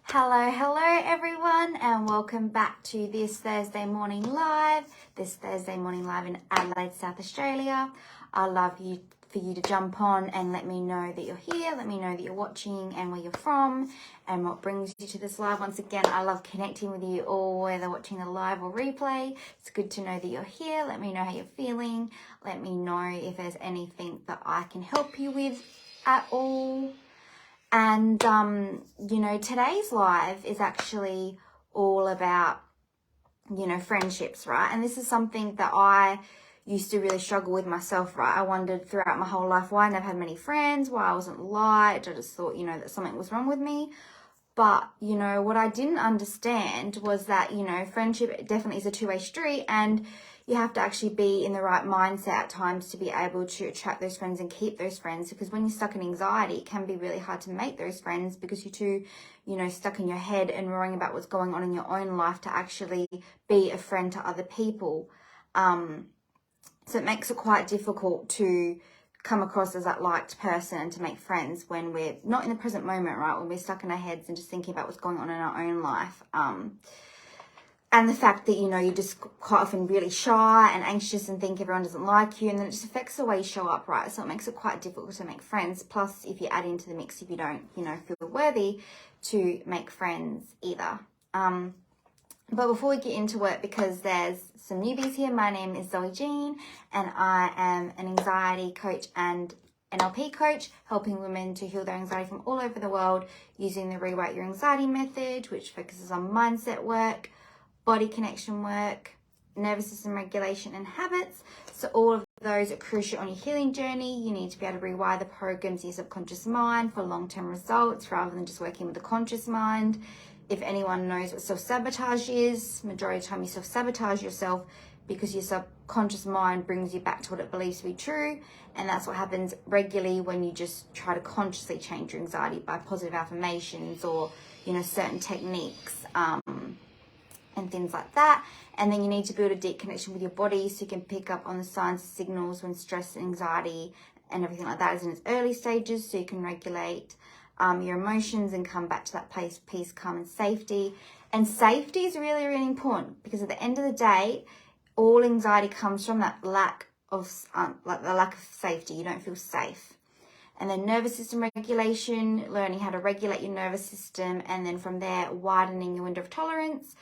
Hello everyone, and welcome back to this Thursday morning live in Adelaide, South Australia. I'd love for you to jump on and let me know that you're here, let me know that you're watching and where you're from and what brings you to this live. Once again, I love connecting with you all, whether watching the live or replay. It's good to know that you're here. Let me know how you're feeling. Let me know if there's anything that I can help you with at all. And, today's live is actually all about, friendships, right? And this is something that I used to really struggle with myself, right? I wondered throughout my whole life why I never had many friends, why I wasn't liked. I just thought, that something was wrong with me. But, what I didn't understand was that, friendship definitely is a two-way street, and you have to actually be in the right mindset at times to be able to attract those friends and keep those friends. Because when you're stuck in anxiety, it can be really hard to make those friends because you're too, stuck in your head and worrying about what's going on in your own life to actually be a friend to other people. So it makes it quite difficult to come across as that liked person and to make friends when we're not in the present moment, right? When we're stuck in our heads and just thinking about what's going on in our own life. And the fact that, you're just quite often really shy and anxious and think everyone doesn't like you. And then it just affects the way you show up, right? So it makes it quite difficult to make friends. Plus, if you add into the mix, if you don't, feel worthy to make friends either. But before we get into it, because there's some newbies here, my name is Zoe Jean, and I am an anxiety coach and NLP coach, helping women to heal their anxiety from all over the world using the Rewrite Your Anxiety method, which focuses on mindset work, body connection work, nervous system regulation and habits. So all of those are crucial on your healing journey. You need to be able to rewire the programs in your subconscious mind for long-term results rather than just working with the conscious mind. If anyone knows what self-sabotage is, majority of the time you self-sabotage yourself because your subconscious mind brings you back to what it believes to be true. And that's what happens regularly when you just try to consciously change your anxiety by positive affirmations or, certain techniques and things like that. And then you need to build a deep connection with your body so you can pick up on the signs and signals when stress and anxiety and everything like that is in its early stages, so you can regulate your emotions and come back to that place of peace, calm and safety. And safety is really, really important because at the end of the day, all anxiety comes from that lack of safety. You don't feel safe. And then nervous system regulation, learning how to regulate your nervous system, and then from there widening your window of tolerance,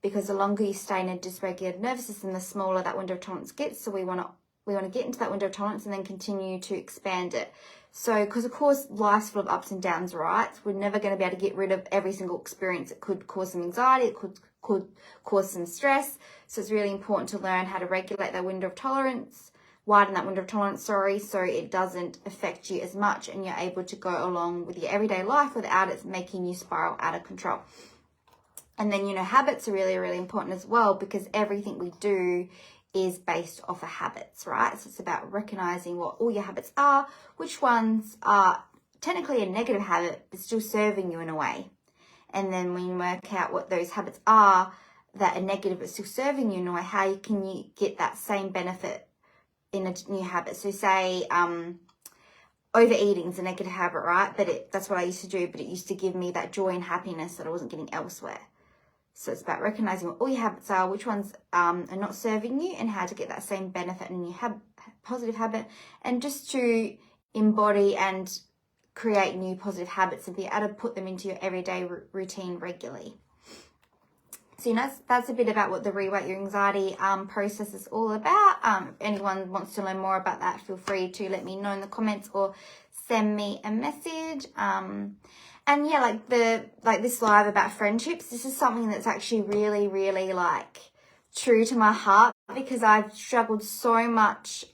because the longer you stay in a dysregulated nervous system, the smaller that window of tolerance gets. So we want to get into that window of tolerance and then continue to expand it. So, because of course, life's full of ups and downs, right? We're never going to be able to get rid of every single experience. It could cause some anxiety. It could cause some stress. So it's really important to learn how to regulate that window of tolerance, widen that window of tolerance, so it doesn't affect you as much and you're able to go along with your everyday life without it making you spiral out of control. And then, habits are really, really important as well because everything we do is based off of habits, right? So it's about recognizing what all your habits are, which ones are technically a negative habit, but still serving you in a way. And then when you work out what those habits are that are negative, but still serving you in a way, how can you get that same benefit in a new habit? So say, overeating is a negative habit, right? But that's what I used to do, but it used to give me that joy and happiness that I wasn't getting elsewhere. So it's about recognizing what all your habits are, which ones are not serving you, and how to get that same benefit in your positive habit, and just to embody and create new positive habits and be able to put them into your everyday routine regularly. So, that's a bit about what the Rewrite Your Anxiety process is all about. If anyone wants to learn more about that, feel free to let me know in the comments or send me a message. And yeah, like this live about friendships, this is something that's actually really, really true to my heart because I've struggled so much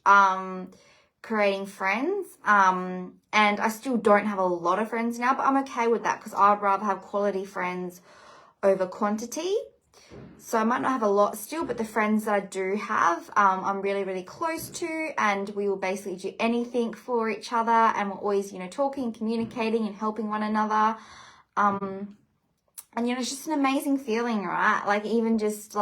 creating friends. And I still don't have a lot of friends now, but I'm okay with that because I'd rather have quality friends over quantity. So I might not have a lot still, but the friends that I do have, I'm really, really close to, and we will basically do anything for each other, and we're always, talking, communicating and helping one another. And, it's just an amazing feeling, right? Even just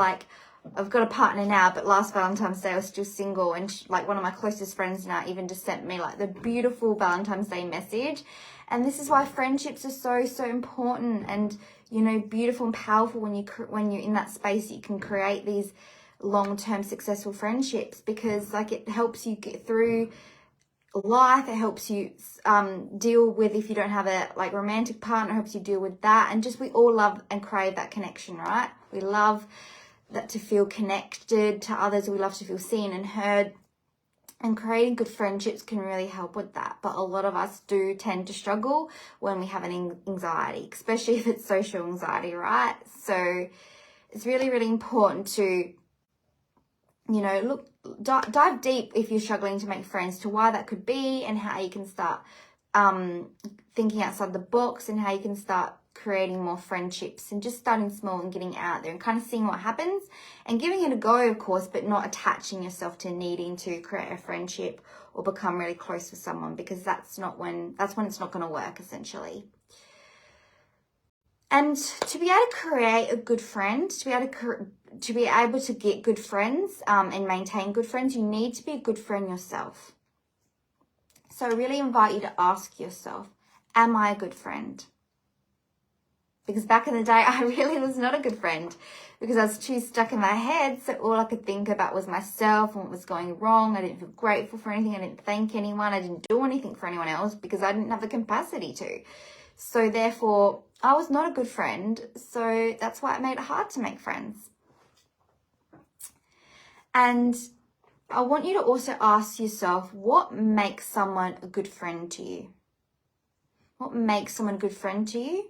I've got a partner now, but last Valentine's Day I was still single, and like one of my closest friends now even just sent me like the beautiful Valentine's Day message. And this is why friendships are so important, and you know, beautiful and powerful when you're in that space. You can create these long-term successful friendships, because like it helps you get through life. It helps you deal with, if you don't have a like romantic partner, helps you deal with that. And just, we all love and crave that connection, right? We love that, to feel connected to others. We love to feel seen and heard, and creating good friendships can really help with that. But a lot of us do tend to struggle when we have an anxiety, especially if it's social anxiety, right? So it's really, really important to, you know, dive deep if you're struggling to make friends, to why that could be, and how you can start thinking outside the box, and how you can start creating more friendships, and just starting small and getting out there and kind of seeing what happens and giving it a go, of course, but not attaching yourself to needing to create a friendship or become really close with someone, because that's when it's not going to work, essentially. And to be able to create a good friend, to be able to get good friends and maintain good friends, you need to be a good friend yourself. So I really invite you to ask yourself, am I a good friend? Because back in the day, I really was not a good friend, because I was too stuck in my head. So all I could think about was myself and what was going wrong. I didn't feel grateful for anything. I didn't thank anyone. I didn't do anything for anyone else, because I didn't have the capacity to. So therefore, I was not a good friend. So that's why it made it hard to make friends. And I want you to also ask yourself, what makes someone a good friend to you? What makes someone a good friend to you?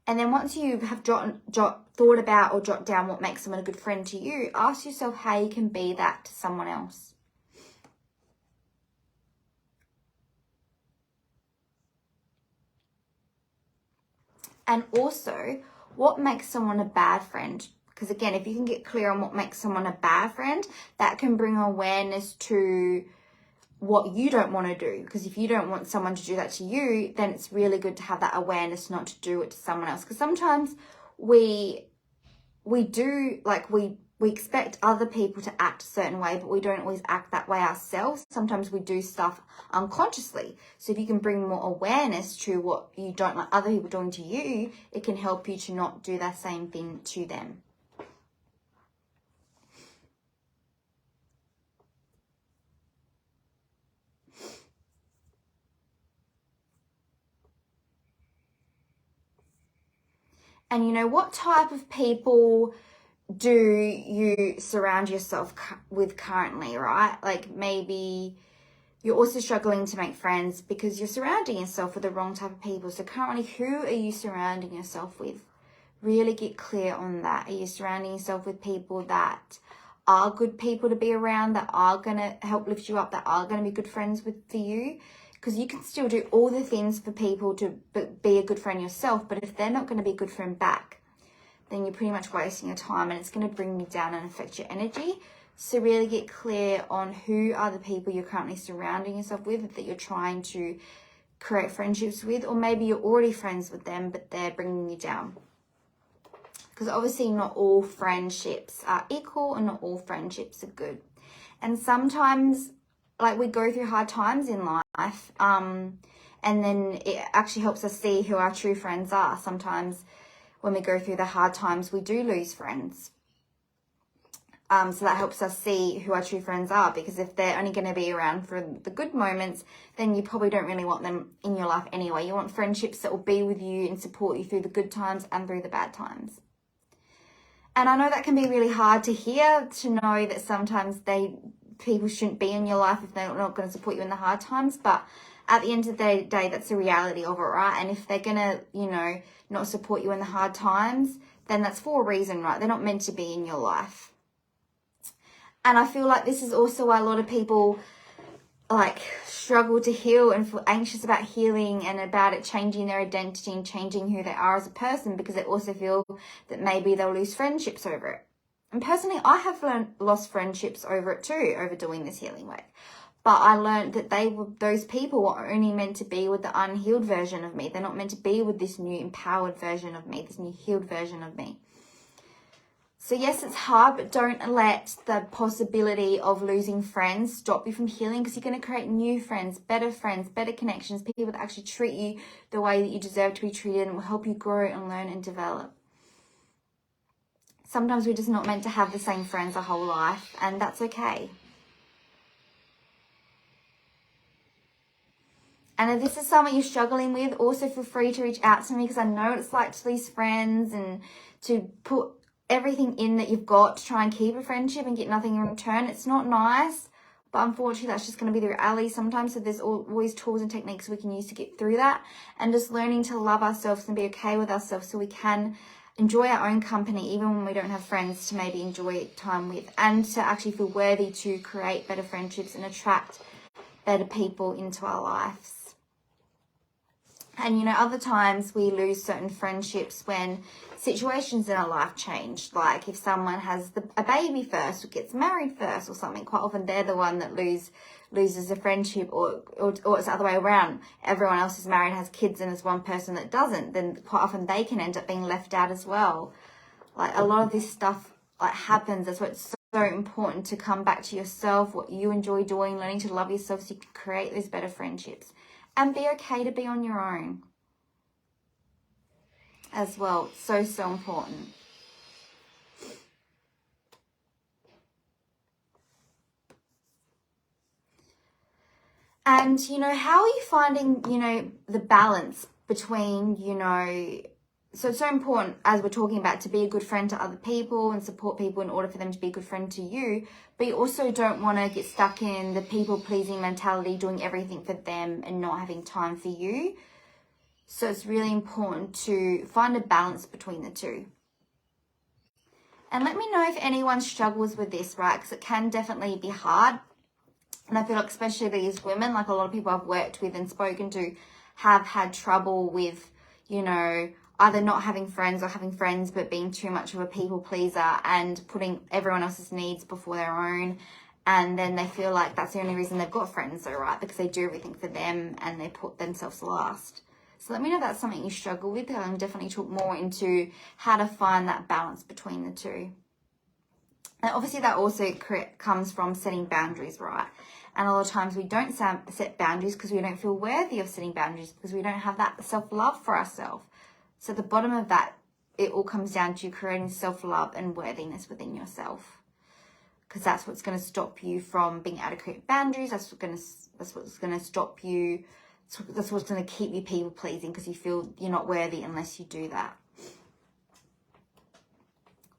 And then once you have thought about or jot down what makes someone a good friend to you, ask yourself how you can be that to someone else. And also, what makes someone a bad friend? Because again, if you can get clear on what makes someone a bad friend, that can bring awareness to what you don't want to do. Because if you don't want someone to do that to you, then it's really good to have that awareness not to do it to someone else. Because sometimes we do, like, we expect other people to act a certain way, but we don't always act that way ourselves. Sometimes we do stuff unconsciously. So if you can bring more awareness to what you don't like other people doing to you, it can help you to not do that same thing to them. And you know, what type of people do you surround yourself with currently, right? Like maybe you're also struggling to make friends because you're surrounding yourself with the wrong type of people. So currently, who are you surrounding yourself with? Really get clear on that. Are you surrounding yourself with people that are good people to be around, that are going to help lift you up, that are going to be good friends for you? Because you can still do all the things for people to be a good friend yourself, but if they're not going to be a good friend back, then you're pretty much wasting your time, and it's going to bring you down and affect your energy. So really get clear on who are the people you're currently surrounding yourself with, that you're trying to create friendships with, or maybe you're already friends with them, but they're bringing you down. Because obviously not all friendships are equal, and not all friendships are good. And sometimes, like, we go through hard times in life, and then it actually helps us see who our true friends are. Sometimes when we go through the hard times, we do lose friends. So that helps us see who our true friends are, because if they're only going to be around for the good moments, then you probably don't really want them in your life anyway. You want friendships that will be with you and support you through the good times and through the bad times. And I know that can be really hard to hear, to know that sometimes people shouldn't be in your life if they're not going to support you in the hard times. But at the end of the day, that's the reality of it, right? And if they're going to, you know, not support you in the hard times, then that's for a reason, right? They're not meant to be in your life. And I feel like this is also why a lot of people like struggle to heal and feel anxious about healing and about it changing their identity and changing who they are as a person, because they also feel that maybe they'll lose friendships over it. And personally, I have lost friendships over it too, over doing this healing work. But I learned that those people were only meant to be with the unhealed version of me. They're not meant to be with this new empowered version of me, this new healed version of me. So yes, it's hard, but don't let the possibility of losing friends stop you from healing, because you're going to create new friends, better connections, people that actually treat you the way that you deserve to be treated and will help you grow and learn and develop. Sometimes we're just not meant to have the same friends our whole life, and that's okay. And if this is something you're struggling with, also feel free to reach out to me, because I know what it's like to lose friends and to put everything in that you've got to try and keep a friendship and get nothing in return. It's not nice, but unfortunately that's just going to be the reality sometimes. So there's always tools and techniques we can use to get through that, and just learning to love ourselves and be okay with ourselves so we can enjoy our own company even when we don't have friends to maybe enjoy time with, and to actually feel worthy to create better friendships and attract better people into our lives. And, you know, other times we lose certain friendships when situations in our life change. Like if someone has a baby first or gets married first or something, quite often they're the one that loses a friendship, or it's the other way around. Everyone else is married and has kids and there's one person that doesn't. Then quite often they can end up being left out as well. Like a lot of this stuff happens. That's why it's so important to come back to yourself, what you enjoy doing, learning to love yourself so you can create those better friendships. And be okay to be on your own as well. So important. And, you know, how are you finding, you know, the balance between, you know, so it's so important, as we're talking about, to be a good friend to other people and support people in order for them to be a good friend to you. But you also don't want to get stuck in the people-pleasing mentality, doing everything for them and not having time for you. So it's really important to find a balance between the two. And let me know if anyone struggles with this, right? Because it can definitely be hard. And I feel like especially these women, like a lot of people I've worked with and spoken to, have had trouble with, you know, either not having friends or having friends but being too much of a people pleaser and putting everyone else's needs before their own. And then they feel like that's the only reason they've got friends, though, right? Because they do everything for them and they put themselves last. So let me know if that's something you struggle with. I'll definitely talk more into how to find that balance between the two. And obviously that also comes from setting boundaries, right? And a lot of times we don't set boundaries because we don't feel worthy of setting boundaries, because we don't have that self-love for ourselves. So at the bottom of that, it all comes down to creating self-love and worthiness within yourself, because that's what's going to stop you from being able to create boundaries. That's what's going to stop you. That's what's going to keep you people pleasing, because you feel you're not worthy unless you do that.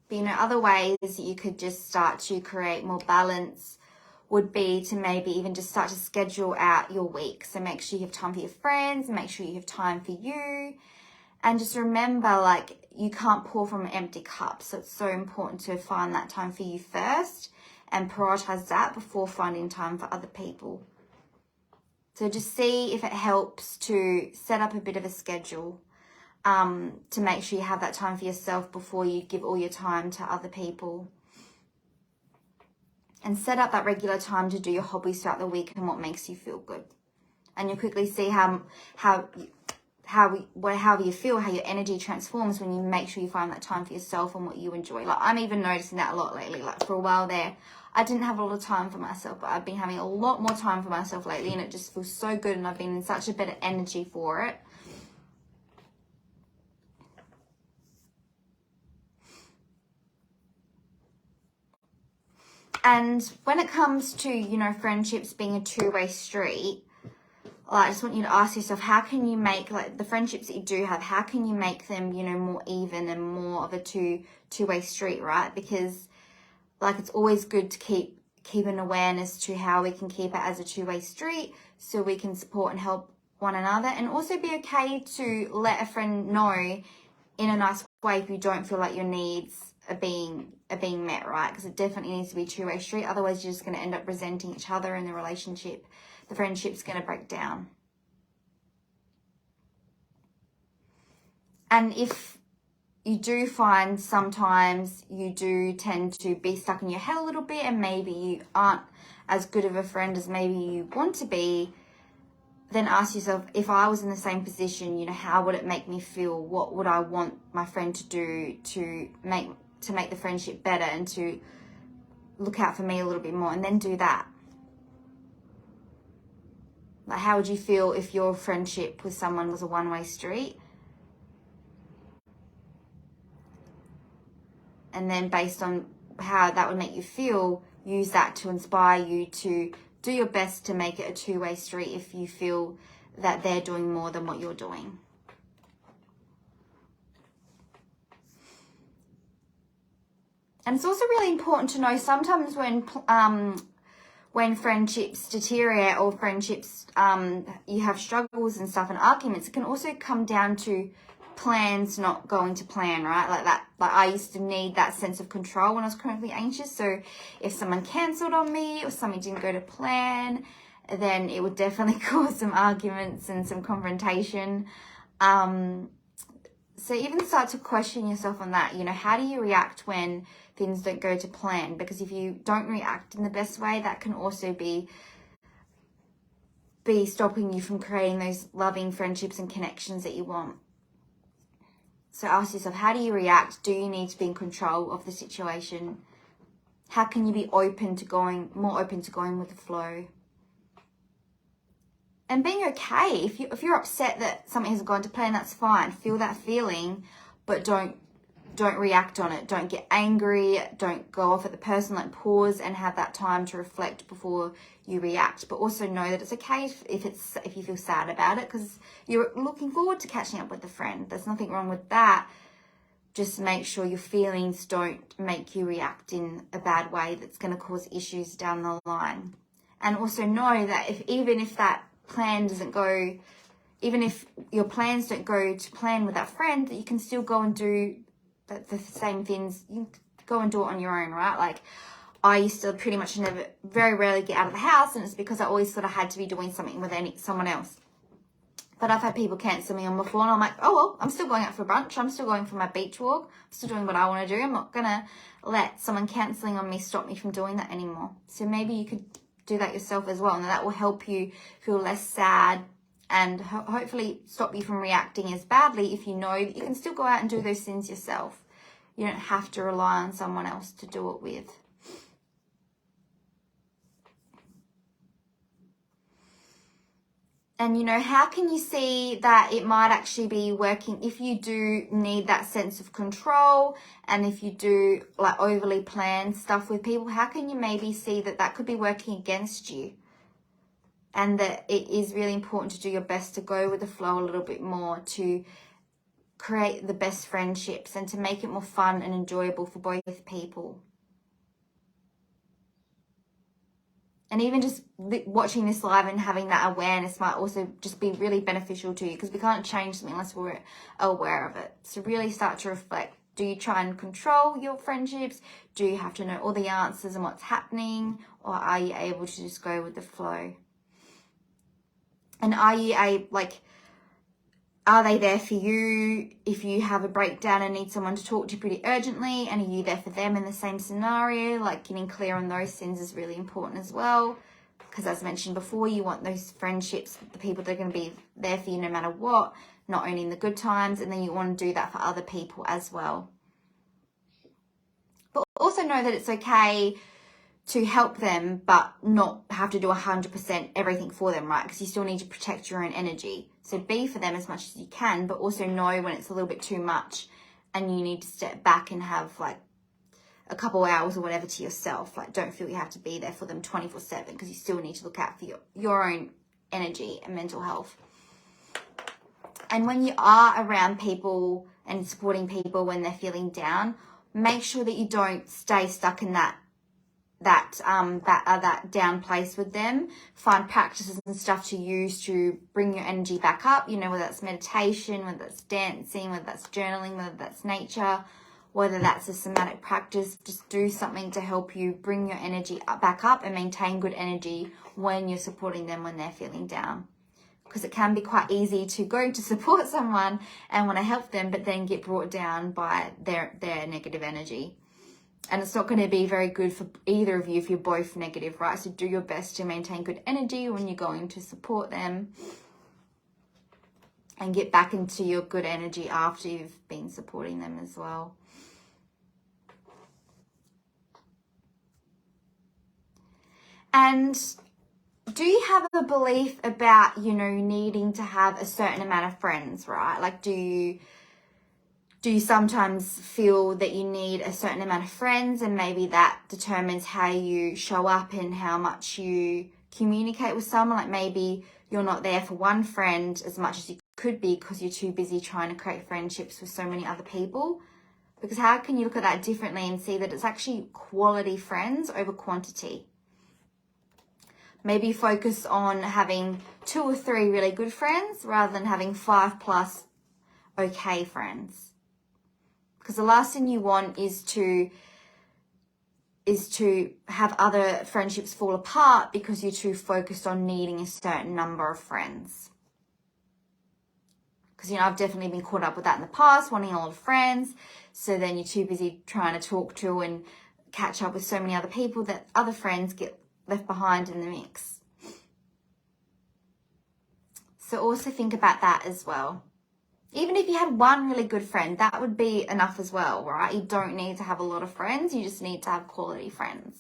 But, you know, other ways that you could just start to create more balance would be to maybe even just start to schedule out your week. So make sure you have time for your friends, make sure you have time for you. And just remember, like, you can't pour from an empty cup. So it's so important to find that time for you first and prioritize that before finding time for other people. So just see if it helps to set up a bit of a schedule to make sure you have that time for yourself before you give all your time to other people. And set up that regular time to do your hobbies throughout the week and what makes you feel good. And you'll quickly see how you feel, how your energy transforms when you make sure you find that time for yourself and what you enjoy. Like, I'm even noticing that a lot lately. Like, for a while there, I didn't have a lot of time for myself, but I've been having a lot more time for myself lately, and it just feels so good, and I've been in such a better energy for it. And when it comes to, you know, friendships being a two-way street, I just want you to ask yourself, how can you make, like, the friendships that you do have, how can you make them, you know, more even and more of a two-way street, right? Because, like, it's always good to keep an awareness to how we can keep it as a two-way street, so we can support and help one another, and also be okay to let a friend know in a nice way if you don't feel like your needs are being met, right? Because it definitely needs to be a two-way street. Otherwise, you're just going to end up resenting each other, and the relationship, the friendship's going to break down. And if you do find sometimes you do tend to be stuck in your head a little bit, and maybe you aren't as good of a friend as maybe you want to be, then ask yourself, if I was in the same position, you know, how would it make me feel? What would I want my friend to do to make the friendship better and to look out for me a little bit more, and then do that. Like, how would you feel if your friendship with someone was a one-way street? And then based on how that would make you feel, use that to inspire you to do your best to make it a two-way street if you feel that they're doing more than what you're doing. And it's also really important to know sometimes when friendships deteriorate or friendships, you have struggles and stuff and arguments, it can also come down to plans not going to plan, right? Like that. Like I used to need that sense of control when I was chronically anxious. So if someone cancelled on me or something didn't go to plan, then it would definitely cause some arguments and some confrontation. So even start to question yourself on that. You know, how do you react when things don't go to plan? Because if you don't react in the best way, that can also be stopping you from creating those loving friendships and connections that you want. So ask yourself, how do you react? Do you need to be in control of the situation? How can you be more open to going with the flow? And being okay. If you're upset that something hasn't gone to plan, that's fine. Feel that feeling, but don't react on it. Don't get angry. Don't go off at the person. Like, pause and have that time to reflect before you react. But also know that it's okay if you feel sad about it, because you're looking forward to catching up with a friend. There's nothing wrong with that. Just make sure your feelings don't make you react in a bad way that's going to cause issues down the line. And also know that even if that plan doesn't go, even if your plans don't go to plan with that friend, that you can still go and do the same things. You go and do it on your own, right? Like, I used to pretty much very rarely get out of the house, and it's because I always sort of had to be doing something with someone else. But I've had people cancel me on before, and I'm like, oh well, I'm still going out for brunch, I'm still going for my beach walk, I'm still doing what I want to do. I'm not gonna let someone cancelling on me stop me from doing that anymore. So maybe you could do that yourself as well, and that will help you feel less sad and hopefully stop you from reacting as badly if you know that you can still go out and do those things yourself. You don't have to rely on someone else to do it with. And, you know, how can you see that it might actually be working if you do need that sense of control, and if you do like overly plan stuff with people? How can you maybe see that that could be working against you, and that it is really important to do your best to go with the flow a little bit more, to create the best friendships and to make it more fun and enjoyable for both people? And even just watching this live and having that awareness might also just be really beneficial to you, because we can't change something unless we're aware of it. So really start to reflect. Do you try and control your friendships? Do you have to know all the answers and what's happening? Or are you able to just go with the flow? And are they there for you if you have a breakdown and need someone to talk to pretty urgently? And are you there for them in the same scenario? Like, getting clear on those things is really important as well. Because as mentioned before, you want those friendships, the people that are going to be there for you no matter what, not only in the good times, and then you want to do that for other people as well. But also know that it's okay to help them, but not have to do 100% everything for them, right? Because you still need to protect your own energy. So be for them as much as you can, but also know when it's a little bit too much and you need to step back and have like a couple hours or whatever to yourself. Like, don't feel you have to be there for them 24/7, because you still need to look out for your own energy and mental health. And when you are around people and supporting people when they're feeling down, make sure that you don't stay stuck in that down place with them. Find practices and stuff to use to bring your energy back up, you know, whether that's meditation, whether that's dancing, whether that's journaling, whether that's nature, whether that's a somatic practice. Just do something to help you bring your energy back up and maintain good energy when you're supporting them when they're feeling down. Because it can be quite easy to go to support someone and want to help them, but then get brought down by their negative energy. And it's not going to be very good for either of you if you're both negative, right? So do your best to maintain good energy when you're going to support them, and get back into your good energy after you've been supporting them as well. And do you have a belief about, you know, needing to have a certain amount of friends, right? Like, do you sometimes feel that you need a certain amount of friends, and maybe that determines how you show up and how much you communicate with someone? Like, maybe you're not there for one friend as much as you could be because you're too busy trying to create friendships with so many other people. Because how can you look at that differently and see that it's actually quality friends over quantity? Maybe focus on having 2 or 3 really good friends rather than having 5+ okay friends. Because the last thing you want is to have other friendships fall apart because you're too focused on needing a certain number of friends. Because, you know, I've definitely been caught up with that in the past, wanting a lot of friends. So then you're too busy trying to talk to and catch up with so many other people that other friends get left behind in the mix. So also think about that as well. Even if you had one really good friend, that would be enough as well, right? You don't need to have a lot of friends. You just need to have quality friends.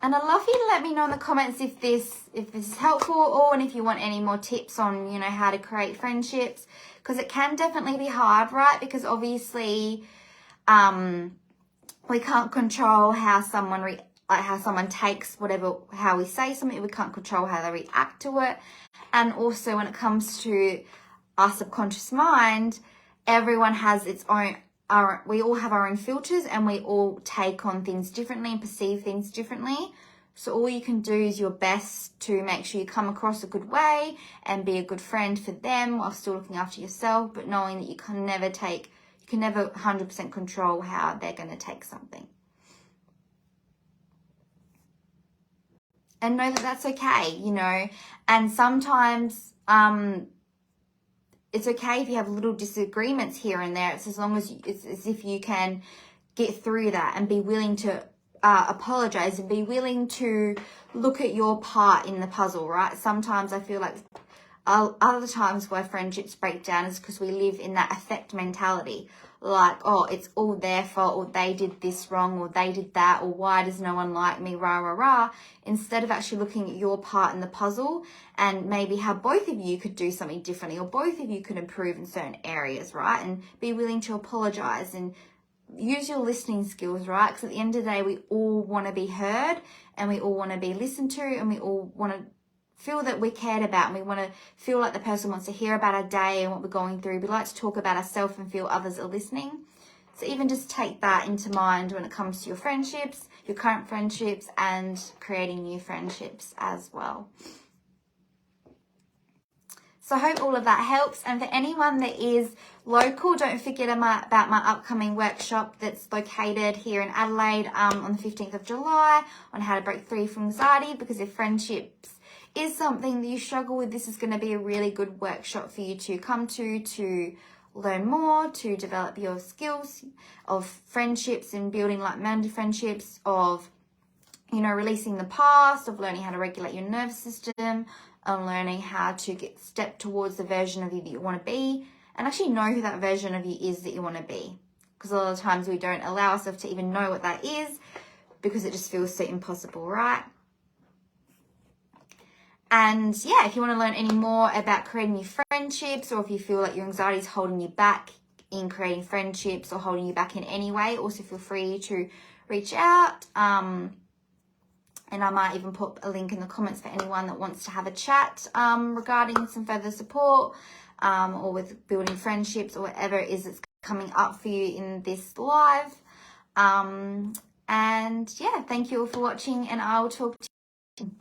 And I'd love you to let me know in the comments if this is helpful, or and if you want any more tips on, you know, how to create friendships, because it can definitely be hard, right? Because obviously, we can't control how someone takes how we say something. We can't control how they react to it. And also when it comes to our subconscious mind, everyone has its own, we all have our own filters, and we all take on things differently and perceive things differently. So all you can do is your best to make sure you come across a good way and be a good friend for them while still looking after yourself, but knowing that you can never 100% control how they're going to take something. And know that that's okay, you know. And sometimes it's okay if you have little disagreements here and there. It's as long as it's as if you can get through that and be willing to apologize and be willing to look at your part in the puzzle, right? Sometimes I feel like other times why friendships break down is because we live in that affect mentality. Like, oh, it's all their fault, or they did this wrong, or they did that, or why does no one like me, rah, rah, rah, instead of actually looking at your part in the puzzle and maybe how both of you could do something differently, or both of you could improve in certain areas, right? And be willing to apologize and use your listening skills, right? Because at the end of the day, we all want to be heard, and we all want to be listened to, and we all want to feel that we're cared about, and we want to feel like the person wants to hear about our day and what we're going through. We like to talk about ourselves and feel others are listening. So even just take that into mind when it comes to your friendships, your current friendships, and creating new friendships as well. So I hope all of that helps. And for anyone that is local, don't forget about my upcoming workshop that's located here in Adelaide on the 15th of July on how to break free from anxiety. Because if friendships is something that you struggle with, this is going to be a really good workshop for you to come to learn more, to develop your skills of friendships and building like-minded friendships, of, you know, releasing the past, of learning how to regulate your nervous system, and learning how to step towards the version of you that you want to be, and actually know who that version of you is that you want to be. Because a lot of times we don't allow ourselves to even know what that is because it just feels so impossible, right? And yeah, if you want to learn any more about creating new friendships, or if you feel like your anxiety is holding you back in creating friendships or holding you back in any way, also feel free to reach out. And I might even put a link in the comments for anyone that wants to have a chat regarding some further support or with building friendships or whatever it is that's coming up for you in this live. And yeah, thank you all for watching, and I will talk to you.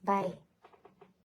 Bye.